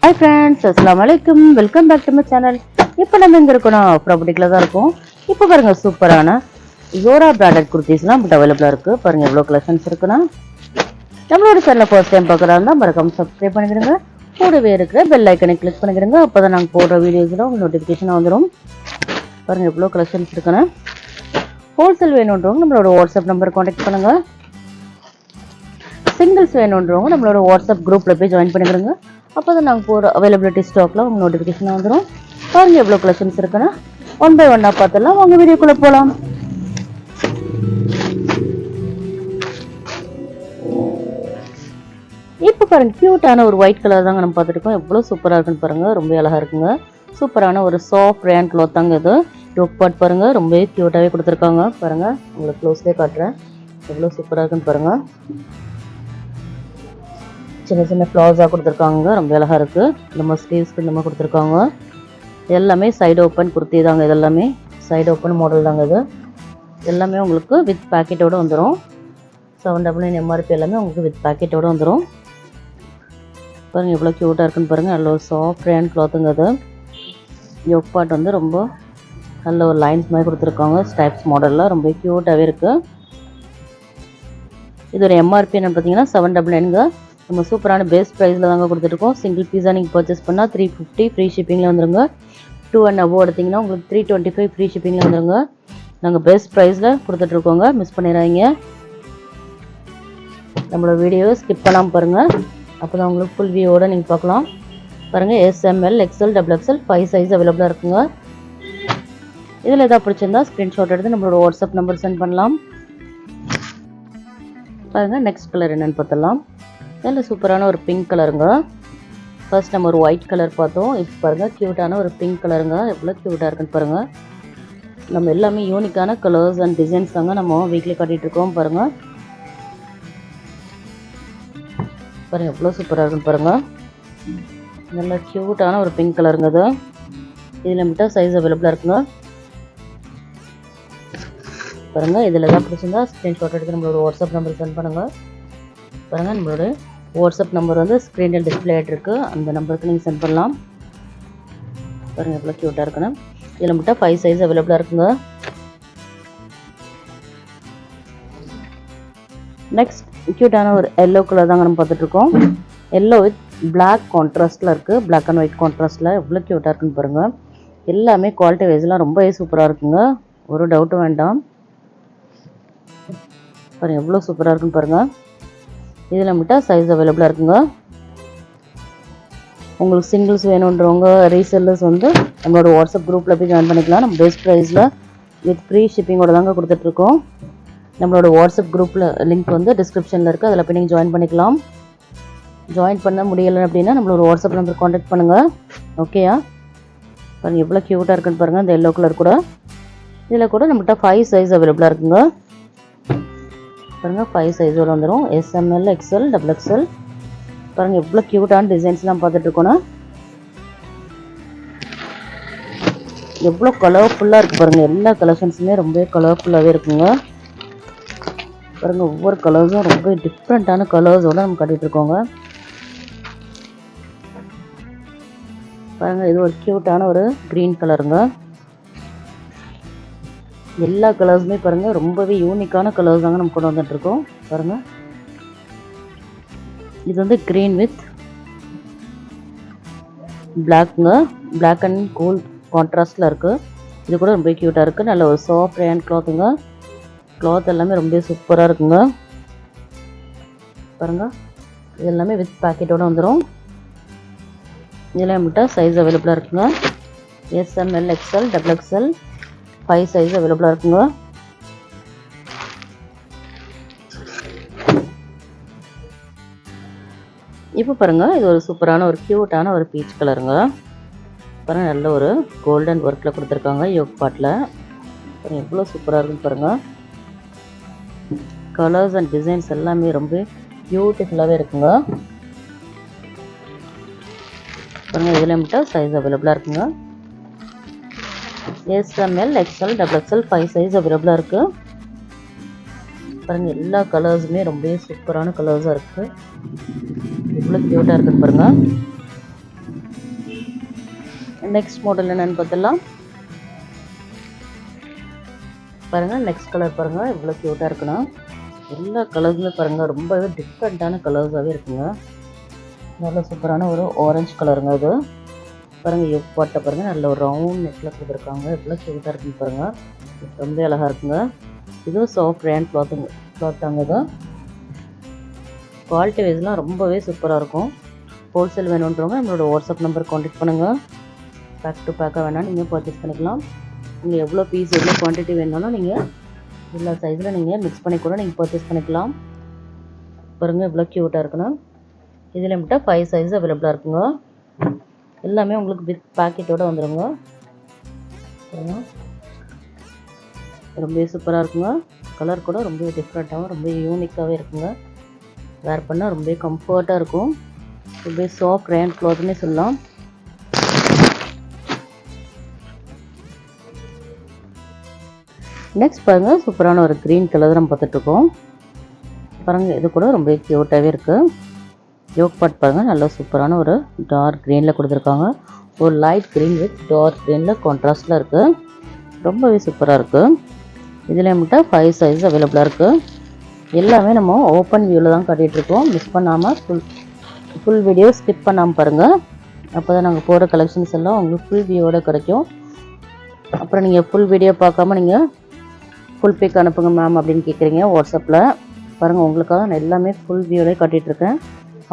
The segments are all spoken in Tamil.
Hi friends, Assalamualaikum. Welcome back to my channel. இப்போ நம்ம எங்க இருக்கோம்னா ப்ராப்பர்ட்டில தான் இருக்கோம். இப்போ பாருங்க சூப்பரான Zora பிராண்டட் குர்தீஸ்லாம் அவைலபிளா இருக்கு. பாருங்க எவ்வளவு கலெக்ஷன்ஸ் இருக்குன்னா. நம்மளோட சேனலை ஃபர்ஸ்ட் டைம் பார்க்கறதா மறக்காம சப்ஸ்கிரைப் பண்ணிடுங்க. கூடவே இருக்கிற பெல் ஐகானை கிளிக் பண்ணிடுங்க. அப்பதான் நாங்க போடுற வீடியோஸ்ல உங்களுக்கு நோட்டிஃபிகேஷன் வந்துரும். பாருங்க எவ்வளவு கலெக்ஷன்ஸ் இருக்குன்னா. ஹோல்சேல் வேணும்ன்றவங்க நம்மளோட வாட்ஸ்அப் நம்பர் கான்டாக்ட் பண்ணுங்க. சிங்கிள்ஸ் வேணும்ன்றவங்க நம்மளோட வாட்ஸ்அப் குரூப்ல போய் ஜாயின் பண்ணிடுங்க. அப்போதான் நாங்கள் போகிற அவைலபிலிட்டி ஸ்டாக்ல உங்கள் நோட்டிஃபிகேஷன் வந்துடும். பாருங்க எவ்வளோ கலெக்ஷன்ஸ் இருக்குன்னா ஒன் பை ஒன்னாக பார்த்துலாம் வாங்க வீடியோக்குள்ளே போகலாம். இப்போ பாருங்க கியூட்டான ஒரு ஒயிட் கலர் தாங்க நம்ம பார்த்துருக்கோம். எவ்வளோ சூப்பராக இருக்குன்னு பாருங்க, ரொம்ப அழகாக இருக்குங்க. சூப்பரான ஒரு சாஃப்ட் ரேன் கிளாத் தாங்க இது. யோக் பார்ட் பாருங்க ரொம்ப கியூட்டாகவே கொடுத்துருக்காங்க. பாருங்க உங்களுக்கு க்ளோஸ்லேயே காட்டுறேன் எவ்வளோ சூப்பராக இருக்குன்னு பாருங்க. சின்ன சின்ன ஃப்ளவர்ஸாக கொடுத்துருக்காங்க, ரொம்ப அழகாக இருக்குது. இந்த மாதிரி ஸ்லீவ்ஸ்க்கு இந்த மாதிரி கொடுத்துருக்காங்க. எல்லாமே சைடு ஓப்பன் குர்த்தி தாங்க, இது எல்லாமே சைடு ஓப்பன் மாடல் தாங்க. இது எல்லாமே உங்களுக்கு வித் பேக்கெட்டோடு வந்துடும். 799 எம்ஆர்பி எல்லாமே உங்களுக்கு வித் பேக்கெட்டோடு வந்துடும். பாருங்கள் எவ்வளோ க்யூட்டாக இருக்குன்னு பாருங்கள். நல்ல ஒரு சாஃப்ட் ரேன் கிளாத்துங்க. அது யோக் பார்ட் வந்து ரொம்ப நல்ல ஒரு லைன்ஸ் மாதிரி கொடுத்துருக்காங்க. ஸ்டைப்ஸ் மாடலில் ரொம்ப க்யூட்டாகவே இருக்குது. இதோட எம்ஆர்பி என்னன்னு பார்த்தீங்கன்னா 799ங்க. நம்ம சூப்பரான பெஸ்ட் ப்ரைஸில் தாங்க கொடுத்துருக்கோம். சிங்கிள் பீஸாக நீங்கள் பர்ச்சேஸ் பண்ணால் 350 ஃப்ரீ ஷிப்பிங்கில் வந்துருங்க. 2 and above எடுத்திங்கன்னா உங்களுக்கு 325 ஃப்ரீ ஷிப்பிங்கில் வந்துருங்க. நாங்கள் பெஸ்ட் ப்ரைஸில் கொடுத்துட்ருக்கோங்க, மிஸ் பண்ணிடாதீங்க. நம்மளோட வீடியோவை ஸ்கிப் பண்ணாமல் பாருங்கள், அப்போ தான் உங்களுக்கு ஃபுல் வியூவோடு நீங்கள் பார்க்கலாம். பாருங்கள் SML, XL, XXL 5 சைஸ் அவைலபிளாக இருக்குங்க. இதில் எதாவது பிடிச்சிருந்தா ஸ்க்ரீன்ஷாட் எடுத்து நம்மளோட வாட்ஸ்அப் நம்பர் சென்ட் பண்ணலாம். பாருங்கள் நெக்ஸ்ட் கலர் என்னென்னு பார்த்துடலாம். நல்ல சூப்பரான ஒரு பிங்க் கலருங்க. ஃபர்ஸ்ட் நம்ம ஒரு ஒயிட் கலர் பார்த்தோம். இப்போ பாருங்கள் க்யூட்டான ஒரு பிங்க் கலருங்க. எவ்வளோ க்யூட்டாக இருக்குன்னு பாருங்கள். நம்ம எல்லாமே யூனிக்கான கலர்ஸ் அண்ட் டிசைன்ஸ் தாங்க நம்ம வீக்லி காட்டிகிட்ருக்கோம். பாருங்கள் பாருங்கள் எவ்வளோ சூப்பராக இருக்குன்னு பாருங்கள். நல்ல க்யூட்டான ஒரு பிங்க் கலருங்க. அது இதில் மட்டும் சைஸ் அவைலபிளாக இருக்குங்க. பாருங்கள் இதில் எதாவது பிடிச்சிருந்தா ஸ்க்ரீன்ஷாட் எடுத்து நம்மளோட வாட்ஸ்அப் நம்பர் சென்ட் பண்ணுங்கள். பாருங்கள் நம்மளோட வாட்ஸ்அப் நம்பர் வந்து ஸ்க்ரீனில் டிஸ்பிளே ஆகிட்டு இருக்கு, அந்த நம்பருக்கு நீங்கள் சென்ட் பண்ணலாம். பாருங்கள் எவ்வளோ க்யூட்டாக இருக்குன்னு. இதில் மட்டும் 5 சைஸ் அவைலபிளாக இருக்குங்க. நெக்ஸ்ட் க்யூட்டான ஒரு எல்லோ கலர் தாங்க நம்ம பார்த்துட்ருக்கோம். எல்லோ வித் பிளாக் கான்ட்ராஸ்டில் இருக்குது, பிளாக் அண்ட் ஒயிட் கான்ட்ராஸ்டில் எவ்வளோ க்யூட்டாக இருக்குன்னு பாருங்கள். எல்லாமே குவாலிட்டி வைஸ்லாம் ரொம்பவே சூப்பராக இருக்குங்க, ஒரு டவுட்டும் வேண்டாம். பாருங்கள் எவ்வளோ சூப்பராக இருக்குன்னு பாருங்கள். இதில் மட்டும் சைஸ் அவைலபிளாக இருக்குங்க. உங்களுக்கு சிங்கிள்ஸ் வேணுன்றவங்க ரீசெல்லர்ஸ் வந்து நம்மளோட வாட்ஸ்அப் குரூப்பில் போய் ஜாயின் பண்ணிக்கலாம். நம்ம பெஸ்ட் ப்ரைஸில் வித் ஃப்ரீ ஷிப்பிங்கோட தாங்க கொடுத்துட்ருக்கோம். நம்மளோட வாட்ஸ்அப் குரூப்பில் லிங்க் வந்து டிஸ்கிரிப்ஷனில் இருக்குது, அதில் போய் நீங்கள் ஜாயின் பண்ணிக்கலாம். ஜாயின் பண்ண முடியலை அப்படின்னா நம்மளோட வாட்ஸ்அப் நம்பர் கான்டாக்ட் பண்ணுங்கள். ஓகேயா? பாருங்கள் எவ்வளோ க்யூட்டாக இருக்குன்னு பாருங்கள். இந்த எல்லோ கலர் கூட இதில் கூட நம்மகிட்ட 5 சைஸ் அவைலபிளாக இருக்குங்க. பாருங்கள் 5 சைஸோடு வந்துடும். SML, XL, XXL. பாருங்கள் எவ்வளோ க்யூட்டான டிசைன்ஸ்லாம் பார்த்துட்ருக்கோன்னா எவ்வளோ கலர்ஃபுல்லாக இருக்குது பாருங்கள். எல்லா கலெக்ஷன்ஸுமே ரொம்ப கலர்ஃபுல்லாகவே இருக்குங்க. பாருங்கள் ஒவ்வொரு கலர்ஸும் ரொம்ப டிஃப்ரெண்ட்டான கலர்ஸோடு நம்ம கட்டிகிட்ருக்கோங்க. பாருங்கள் இது ஒரு க்யூட்டான ஒரு க்ரீன் கலருங்க. எல்லா கலர்ஸுமே பாருங்கள் ரொம்பவே யூனிக்கான கலர்ஸ் தாங்க நம்ம கொண்டு வந்துட்டுருக்கோம். பாருங்கள் இது வந்து க்ரீன் வித் பிளாக்குங்க, பிளாக் அண்ட் கோல்ட் கான்ட்ராஸ்டில் இருக்குது. இது கூட ரொம்ப க்யூட்டாக இருக்குது. நல்ல ஒரு சாஃப்ட் ரேன் கிளாத்துங்க. கிளாத் எல்லாமே ரொம்ப சூப்பராக இருக்குங்க. பாருங்கள் இது எல்லாமே வித் பேக்கெட்டோடு வந்துடும். இதெல்லாம் மட்டும் சைஸ் அவைலபிளாக இருக்குங்க. SML, XL, XXL 5 சைஸ் அவைலபிளாக இருக்குங்க. இப்போ பாருங்கள் இது ஒரு சூப்பரான ஒரு க்யூட்டான ஒரு பீச் கலருங்க. பாருங்கள் நல்ல ஒரு கோல்டன் ஒர்க்கில் கொடுத்துருக்காங்க யோக் பார்ட்டில். பாருங்கள் எவ்வளோ சூப்பராக இருக்குன்னு பாருங்கள். கலர்ஸ் அண்ட் டிசைன்ஸ் எல்லாமே ரொம்ப பியூட்டிஃபுல்லாகவே இருக்குங்க. பாருங்கள் இதில் மட்டும் சைஸ் அவைலபிளாக இருக்குங்க. SML, XL, XXL 5 சைஸ் அவைலபிளாக இருக்குது. பாருங்கள் எல்லா கலர்ஸுமே ரொம்ப சூப்பரான கலர்ஸாக இருக்குது. இவ்வளோ க்யூட்டாக இருக்குன்னு பாருங்கள். நெக்ஸ்ட் மாடல் என்னன்னு பார்த்தலாம். பாருங்கள் நெக்ஸ்ட் கலர் பாருங்கள் எவ்வளோ க்யூட்டாக இருக்குன்னா, எல்லா கலர்ஸுமே பாருங்கள் ரொம்பவே டிஃப்ரெண்ட்டான கலர்ஸாகவே இருக்குங்க. நல்ல சூப்பரான ஒரு ஆரஞ்சு கலருங்க அது. பாருங்கள் எப்பாட்டை பாருங்கள் நல்ல ஒரு ரவுண்ட் நெக்கில் கொடுத்துருக்காங்க. எவ்வளோ க்யூட்டாக இருக்குன்னு பாருங்கள், ரொம்ப அழகாக இருக்குங்க. இதுவும் சாஃப்ட் ரேண்ட் கிளாத்தாங்க. இது குவாலிட்டி வைஸ்லாம் ரொம்பவே சூப்பராக இருக்கும். ஹோல்சேல் வேணுன்றவங்க நம்மளோட வாட்ஸ்அப் நம்பர் கான்டாக்ட் பண்ணுங்கள். பேக் டு பேக்காக வேணால் நீங்கள் பர்ச்சேஸ் பண்ணிக்கலாம். நீங்கள் எவ்வளோ பீஸ் எவ்வளோ குவான்டிட்டி வேணாலும் நீங்கள் எல்லா சைஸில் நீங்கள் மிக்ஸ் பண்ணி கூட நீங்கள் பர்ச்சேஸ் பண்ணிக்கலாம். பாருங்கள் எவ்வளோ க்யூட்டாக இருக்குன்னு. இதில் மட்டும் 5 சைஸ் அவைலபிளாக இருக்குங்க. எல்லாமே உங்களுக்கு வித் பேக்கெட்டோடு வந்துடுங்க. ரொம்ப சூப்பராக இருக்குங்க. கலர் கூட ரொம்ப டிஃப்ரெண்ட்டாகவும் ரொம்ப யூனிக்காகவே இருக்குங்க. வேர் பண்ணால் ரொம்ப கம்ஃபர்ட்டாக இருக்கும். ரொம்ப சாஃப்ட் ரேண்ட் கிளாத்னே சொல்லலாம். நெக்ஸ்ட் பாருங்கள் சூப்பரான ஒரு க்ரீன் கலர் நம்ம பார்த்துட்ருக்கோம். பாருங்கள் இது கூட ரொம்ப க்யூட்டாகவே இருக்குது. யோக் பார்ட் பாருங்கள் நல்ல சூப்பரான ஒரு டார்க் க்ரீனில் கொடுத்துருக்காங்க. ஒரு லைட் க்ரீன் வித் டார்க் க்ரீனில் கான்ட்ராஸ்டில் இருக்குது. ரொம்பவே சூப்பராக இருக்குது. இதில் மட்டும் 5 சைஸ் அவைலபிளாக இருக்குது. எல்லாமே நம்ம ஓப்பன் வியூவில் தான் காட்டிகிட்ருக்கோம். மிஸ் பண்ணாமல் ஃபுல் வீடியோ ஸ்கிப் பண்ணாமல் பாருங்கள். அப்போ தான் நாங்கள் போகிற கலெக்ஷன்ஸ் எல்லாம் உங்களுக்கு ஃபுல் வியூவோட கிடைக்கும். அப்புறம் நீங்கள் ஃபுல் வீடியோ பார்க்காம நீங்கள் ஃபுல் பிக் அனுப்புங்க மேம் அப்படின்னு கேட்குறீங்க வாட்ஸ்அப்பில். பாருங்கள் உங்களுக்காக நான் எல்லாமே ஃபுல் வியூவிலே காட்டிகிட்ருக்கேன்.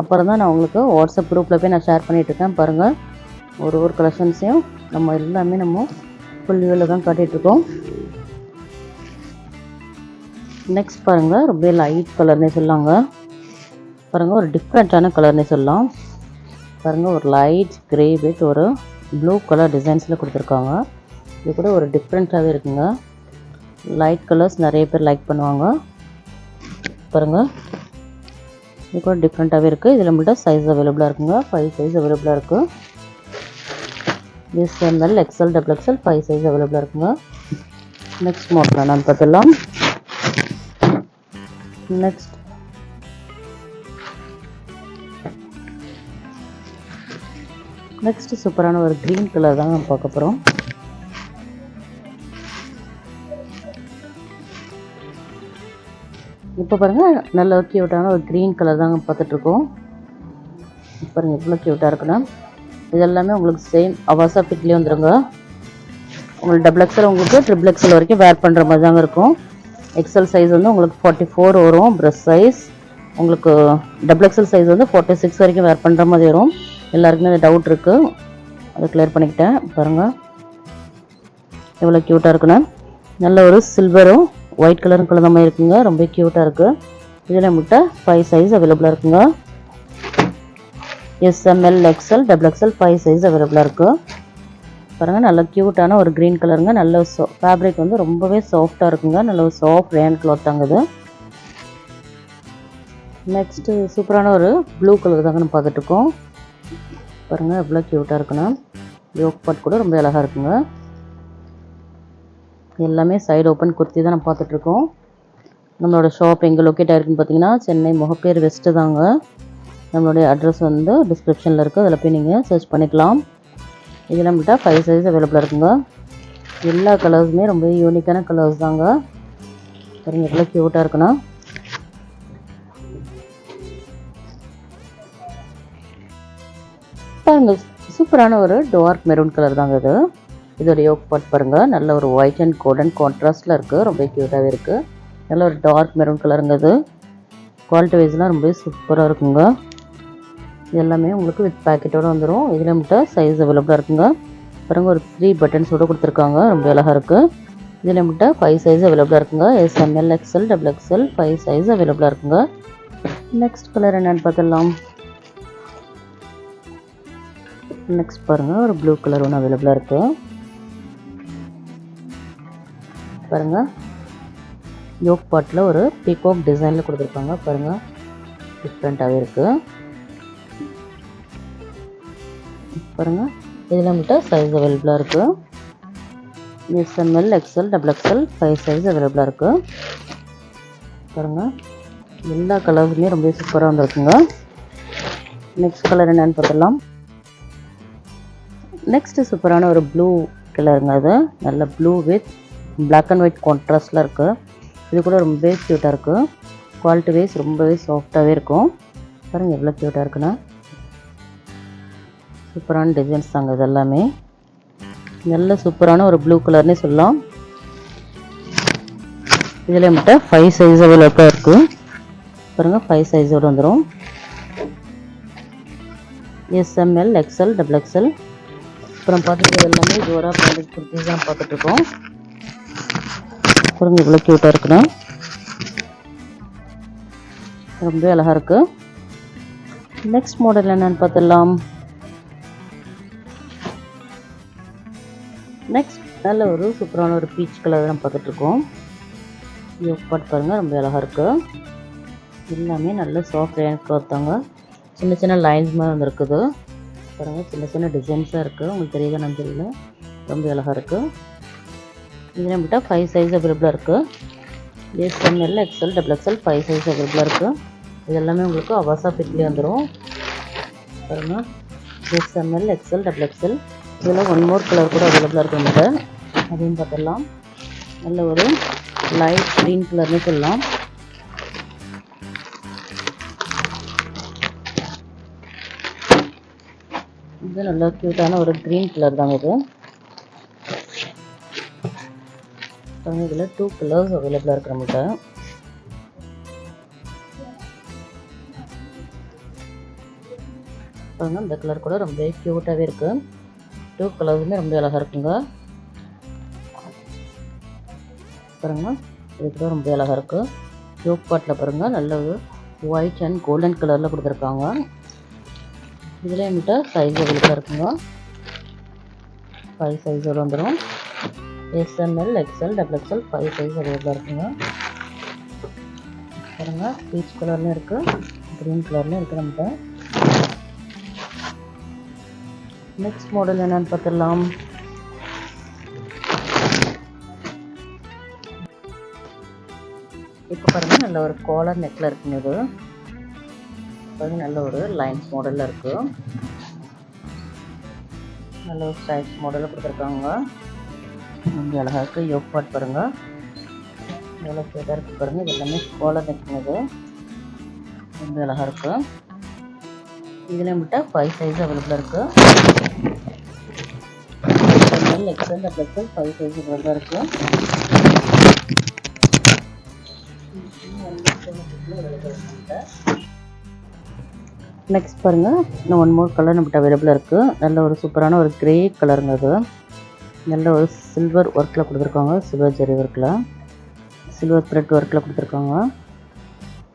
அப்புறம் தான் நான் உங்களுக்கு வாட்ஸ்அப் குரூப்பில் போய் நான் ஷேர் பண்ணிகிட்ருக்கேன். பாருங்கள் ஒரு கலெக்ஷன்ஸையும் நம்ம எல்லாமே நம்ம ஃபுல் வியூவில் தான் காட்டிகிட்ருக்கோம். நெக்ஸ்ட் பாருங்கள் ரொம்ப லைட் கலர்னே சொல்லாங்க. பாருங்கள் ஒரு டிஃப்ரெண்ட்டான கலர்னே சொல்லலாம். பாருங்கள் ஒரு லைட் க்ரே வித் ஒரு ப்ளூ கலர் டிசைன்ஸில் கொடுத்துருக்காங்க. இது கூட ஒரு டிஃப்ரெண்ட்டாகவே இருக்குங்க. லைட் கலர்ஸ் நிறைய பேர் லைக் பண்ணுவாங்க. பாருங்கள் இது கூட டிஃப்ரெண்ட்டாகவே இருக்குது. இதில் மட்டும் சைஸ் அவைலபிளாக இருக்குங்க. 5 சைஸ் அவைலபிளாக இருக்குது. SML XL XXL 5 சைஸ் அவைலபிளாக இருக்குங்க. நெக்ஸ்ட் மாடல் நான் பார்த்துடலாம். நெக்ஸ்ட் சூப்பரான ஒரு க்ரீன் கலர் தான் நம்ம பார்க்க போகிறோம். இப்போ பாருங்கள் நல்ல க்யூட்டான ஒரு க்ரீன் கலர் தாங்க பார்த்துட்ருக்கோம். பாருங்கள் எவ்வளோ க்யூட்டாக இருக்குன்னா, இதெல்லாமே உங்களுக்கு சேம் அவாசா ஃபிட்லேயே வந்துடுங்க. உங்களுக்கு XXL உங்களுக்கு XXL வரைக்கும் வேர் பண்ணுற மாதிரி தாங்க இருக்கும். எக்ஸல் சைஸ் வந்து உங்களுக்கு 44 வரும் ப்ரெஸ் சைஸ். உங்களுக்கு XXL சைஸ் வந்து 46 வரைக்கும் வேர் பண்ணுற மாதிரி வரும். எல்லாருக்குமே அது டவுட் இருக்குது, அதை கிளியர் பண்ணிக்கிட்டேன். பாருங்கள் எவ்வளோ க்யூட்டாக இருக்குண்ணா. நல்ல ஒரு சில்வரும் ஒயிட் கலரும் கலந்த மாதிரி இருக்குங்க. ரொம்ப க்யூட்டாக இருக்குது. இதில் முட்டை 5 சைஸ் அவைலபிளாக இருக்குங்க. SML XL XXL 5 சைஸ் அவைலபிளாக இருக்குது. பாருங்கள் நல்ல க்யூட்டான ஒரு க்ரீன் கலருங்க. நல்ல ஃபேப்ரிக் வந்து ரொம்பவே சாஃப்டாக இருக்குங்க. நல்ல ஒரு சாஃப்ட் ரேன் கிளாத் தாங்குது. நெக்ஸ்ட்டு சூப்பரான ஒரு ப்ளூ கலர் தாங்க நம்ம பார்த்துட்ருக்கோம். பாருங்கள் எவ்வளோ க்யூட்டாக இருக்குன்னா, யோக் பார்ட் கூட ரொம்ப அழகாக இருக்குங்க. எல்லாமே சைடு ஓப்பன் குர்த்தி தான் நம்ம பார்த்துட்ருக்கோம். நம்மளோட ஷாப் எங்கே லொக்கேட் ஆகிருக்குன்னு பார்த்தீங்கன்னா சென்னை முகப்பேர் வெஸ்ட்டு தாங்க. நம்மளுடைய அட்ரஸ் வந்து டிஸ்கிரிப்ஷனில் இருக்குது, அதில் போய் நீங்கள் சர்ச் பண்ணிக்கலாம். இதில் நம்மகிட்ட 5 சைஸ் அவைலபிளாக இருக்குங்க. எல்லா கலர்ஸுமே ரொம்ப யூனிக்கான கலர்ஸ் தாங்க. பாருங்கள் எவ்வளோ க்யூட்டாக இருக்குன்னா. பாருங்கள் சூப்பரான ஒரு டார்க் மெரூன் கலர் தாங்க இது. இதோட யோக் பார்ட் பாருங்கள் நல்ல ஒரு ஒயிட் அண்ட் கோல்டன் கான்ட்ராஸ்டில் இருக்குது. ரொம்ப க்யூட்டாகவே இருக்குது. நல்ல ஒரு டார்க் மெரூன் கலருங்க இது. குவாலிட்டி வைஸ்லாம் ரொம்ப சூப்பராக இருக்குங்க. இது எல்லாமே உங்களுக்கு வித் பேக்கெட்டோடு வந்துடும். இதில் மட்டும் சைஸ் அவைலபிளாக இருக்குங்க. பாருங்கள் ஒரு 3 பட்டன்ஸோடு கொடுத்துருக்காங்க. ரொம்ப அழகாக இருக்குது. இதில் மட்டும் 5 சைஸ் அவைலபிளாக இருக்குங்க. SML XL XXL 5 சைஸ் அவைலபிளாக இருக்குங்க. நெக்ஸ்ட் கலர் என்னென்னு பார்த்துடலாம். நெக்ஸ்ட் பாருங்கள் ஒரு ப்ளூ கலர் ஒன்று அவைலபிளாக இருக்குது. பாருங்கள் யோக் பார்ட்டில் ஒரு பீகாக் டிசைனில் கொடுத்துருக்காங்க. பாருங்கள் டிஃப்ரெண்ட்டாகவே இருக்குது. பாருங்கள் இதில் மட்டும் சைஸ் அவைலபிளாக இருக்குது. SML XL XXL 5 சைஸ் அவைலபிளாக இருக்குது. பாருங்கள் எல்லா கலர்ஸுமே ரொம்ப சூப்பராக வந்துருக்குங்க. நெக்ஸ்ட் கலர் என்னென்னு பார்த்துடலாம். நெக்ஸ்ட் சூப்பரான ஒரு ப்ளூ கலருங்க. அது நல்ல blue with black and white கான்ட்ராஸ்டில் இருக்குது. இது கூட ரொம்பவே க்யூட்டாக இருக்குது. குவாலிட்டி வைஸ் ரொம்பவே சாஃப்டாகவே இருக்கும். பாருங்கள் எவ்வளோ க்யூட்டாக இருக்குன்னா. சூப்பரான டிசைன்ஸ் தாங்க இது எல்லாமே. நல்ல சூப்பரான ஒரு ப்ளூ கலர்னே சொல்லலாம். இதில் மட்டும் 5 சைஸ் அவைலபிளாக இருக்குது. பாருங்கள் 5 சைஸோடு வந்துடும். SML, XL, XXL. அப்புறம் பார்த்துட்டு எல்லாமே ஜோரா பிராண்டட் குர்த்திஸ் தான் பார்த்துட்ருக்கோம். பாருங்கள் இவ்வளோ க்யூட்டாக இருக்குண்ணா. ரொம்ப அழகாக இருக்குது. நெக்ஸ்ட் மாடல் என்னென்னு பார்த்துடலாம். நெக்ஸ்ட் நல்ல ஒரு சூப்பரான ஒரு பீச் கலர் தான் பார்த்துட்ருக்கோம். யோக்பாட் பாருங்கள் ரொம்ப அழகாக இருக்குது. எல்லாமே நல்ல சாஃப்ட் ரேன் க்ளாத் தாங்க. சின்ன சின்ன லைன்ஸ் மாதிரி வந்துருக்குது. பாருங்கள் சின்ன சின்ன டிசைன்ஸாக இருக்குது. உங்களுக்கு தெரியுதா நம்ம தெரியல. ரொம்ப அழகாக இருக்குது. இதில் மட்டும் 5 சைஸ் அவைலபிளாக இருக்குது. SML, XL, XXL 5 சைஸ் அவைலபிளாக இருக்குது. இது எல்லாமே உங்களுக்கு அவாசா ஃபிட்லேயே வந்துடும். பாருங்கள் SML, XL, XXL. இதில் 1 மோர் கலர் கூட அவைலபிளாக இருக்குது நம்மகிட்ட. அதையும் பார்த்துடலாம். நல்ல ஒரு லைட் க்ரீன் கலர்னு சொல்லலாம். இது நல்லா க்யூட்டான ஒரு க்ரீன் கலர் தாங்க இது. இதில் 2 கலர்ஸ் அவைலபிளாக இருக்குது நம்மகிட்ட. பாருங்கள் இந்த கலர் கூட ரொம்ப க்யூட்டாகவே இருக்குது. 2 கலர்ஸுமே ரொம்ப அழகாக இருக்குங்க. பாருங்கள் இது கூட ரொம்ப அழகாக இருக்குது. யோக் பாட்டில் பாருங்கள் நல்ல ஒரு ஒயிட் அண்ட் கோல்டன் கலரில் கொடுத்துருக்காங்க. இதில் என்கிட்ட சைஸ் அவைலபிளாக இருக்குங்க. 5 சைஸோடு வந்துடும். SML, XL, XXL 5 சைஸ் அவைலபிளாக இருக்குங்க. பாருங்கள் பீச் கலர்லேயும் இருக்குது, க்ரீன் கலர்லேயும் இருக்குது நம்மகிட்ட. நெக்ஸ்ட் மாடல் என்னென்னு பார்த்துடலாம். இப்போ பாருங்கள் நல்ல ஒரு காலர் நெக்கில் இருக்குங்க. இது பாருங்கள் நல்ல ஒரு லைன்ஸ் மாடலில் இருக்குது. நல்ல ஒரு ஸ்ட்ரைப்ஸ் மாடலில் கொடுத்துருக்காங்க. ரொம்ப அழகாக இருக்குது. யோக் பாட் பாருங்கள் எவ்வளோ க்யூட்டாக இருக்குது பாருங்கள். இது எல்லாமே காலர் நெக்குங்க. இது ரொம்ப அழகாக இருக்குது. இதில் மட்டும் 5 சைஸ் அவைலபிளாக இருக்குது. XL, XXL 5 சைஸ் அவைலபிளாக இருக்குது. நெக்ஸ்ட் பாருங்கள் இன்னும் 1 மோர் கலர் நம்மகிட்ட அவைலபிளாக இருக்குது. நல்ல ஒரு சூப்பரான ஒரு க்ரே கலருங்க. அது நல்ல ஒரு சில்வர் ஒர்க்கில் கொடுத்துருக்காங்க. சில்வர் ஜெரி ஒர்க்கில், சில்வர் த்ரெட் ஒர்க்கில் கொடுத்துருக்காங்க.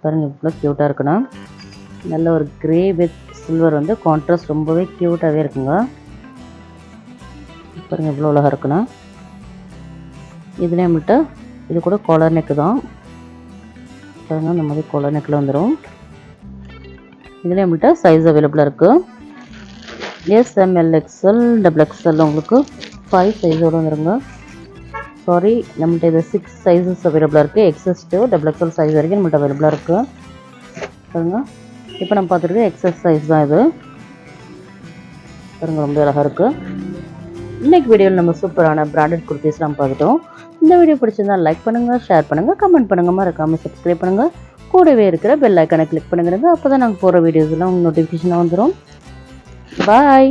பாருங்கள் இவ்வளோ க்யூட்டாக இருக்குண்ணா. நல்ல ஒரு க்ரே வித் சில்வர் வந்து கான்ட்ராஸ்ட் ரொம்பவே க்யூட்டாகவே இருக்குங்க. பாருங்கள் இவ்வளோ அழகாக இருக்குண்ணா. இதுலேயே நம்மகிட்ட இது கூட காலர் நெக்கு தான். பாருங்கள் இந்த மாதிரி காலர் நெக்கில் வந்துடும். இதில் நம்மகிட்ட சைஸ் அவைலபிளாக இருக்குது. SML, XL, XXL உங்களுக்கு 5 சைஸோடு வந்துடுங்க. சாரி நம்மகிட்ட இது 6 சைஸஸ் அவைலபிளாக இருக்குது. XS to XXL சைஸ் வரைக்கும் நம்மகிட்ட அவைலபிளாக இருக்குது. பாருங்கள் இப்போ நம்ம பார்த்துருக்க XS சைஸ் தான் இது. பாருங்கள் ரொம்ப அழகாக இருக்குது. இன்றைக்கி வீடியோவில் நம்ம சூப்பரான பிராண்டட் குர்த்திஸ்லாம் பார்த்துட்டோம். இந்த வீடியோ பிடிச்சிருந்தால் லைக் பண்ணுங்கள், ஷேர் பண்ணுங்கள், கமெண்ட் பண்ணுங்கள், மறக்காமல் சப்ஸ்கிரைப் பண்ணுங்கள். கூடவே இருக்கிற பெல் ஐக்கானை கிளிக் பண்ணுங்க. அப்போ தான் நாங்கள் போகிற வீடியோஸ்லாம் உங்களுக்கு நோட்டிஃபிகேஷனாக வந்துடும். பாய்.